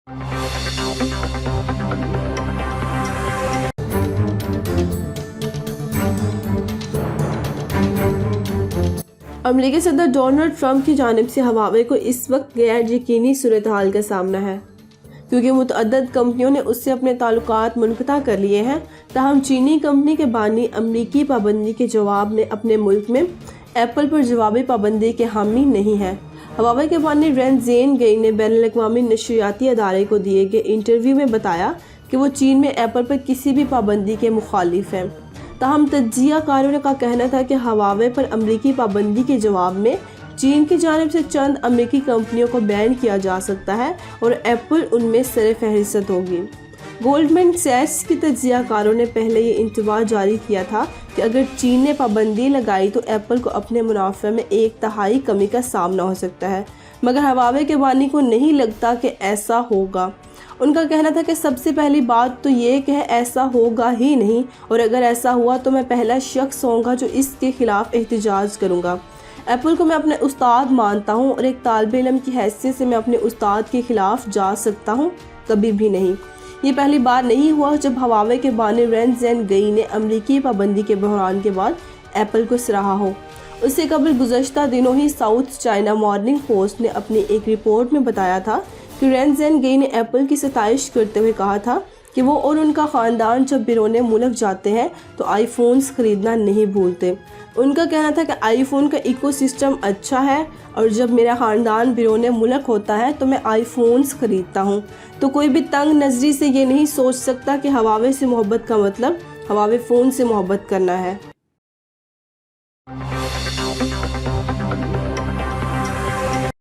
امریکی صدر Donald Trump کی جانب سے ہواوے کو اس وقت غیر یقینی صورتحال کا سامنا ہے، کیونکہ متعدد کمپنیوں نے اس سے اپنے تعلقات منقطع کر لیے ہیں۔ تاہم چینی کمپنی کے بانی امریکی پابندی کے جواب میں اپنے ملک میں ایپل پر جوابی پابندی کے حامی نہیں ہے۔ ہواوے کے بانی رین زین گئی نے بین الاقوامی نشریاتی ادارے کو دیے گئے انٹرویو میں بتایا کہ وہ چین میں ایپل پر کسی بھی پابندی کے مخالف ہیں۔ تاہم تجزیہ کاروں کا کہنا تھا کہ ہواوے پر امریکی پابندی کے جواب میں چین کی جانب سے چند امریکی کمپنیوں کو بین کیا جا سکتا ہے اور ایپل ان میں سر فہرست ہوگی۔ گولڈمین سیکس کی تجزیہ کاروں نے پہلے یہ انتباہ جاری کیا تھا کہ اگر چین نے پابندی لگائی تو ایپل کو اپنے منافع میں 1/3 کمی کا سامنا ہو سکتا ہے، مگر ہواوے کے بانی کو نہیں لگتا کہ ایسا ہوگا۔ ان کا کہنا تھا کہ سب سے پہلی بات تو یہ کہ ایسا ہوگا ہی نہیں، اور اگر ایسا ہوا تو میں پہلا شخص ہوں گا جو اس کے خلاف احتجاج کروں گا۔ ایپل کو میں اپنے استاد مانتا ہوں اور ایک طالب علم کی حیثیت سے میں اپنے استاد کے خلاف جا سکتا ہوں، کبھی بھی نہیں۔ یہ پہلی بار نہیں ہوا جب ہواوے کے بانی رین زین گئی نے امریکی پابندی کے بحران کے بعد ایپل کو سراہا ہو۔ اس سے قبل گزشتہ دنوں ہی ساؤتھ چائنا مارننگ پوسٹ نے اپنی ایک رپورٹ میں بتایا تھا کہ رین زین گئی نے ایپل کی ستائش کرتے ہوئے کہا تھا کہ وہ اور ان کا خاندان جب بیرون ملک جاتے ہیں تو آئی فونز خریدنا نہیں بھولتے۔ ان کا کہنا تھا کہ آئی فون کا ایکو سسٹم اچھا ہے اور جب میرا خاندان بیرون ملک ہوتا ہے تو میں آئی فونز خریدتا ہوں۔ تو کوئی بھی تنگ نظری سے یہ نہیں سوچ سکتا کہ ہواوے سے محبت کا مطلب ہواوے فون سے محبت کرنا ہے۔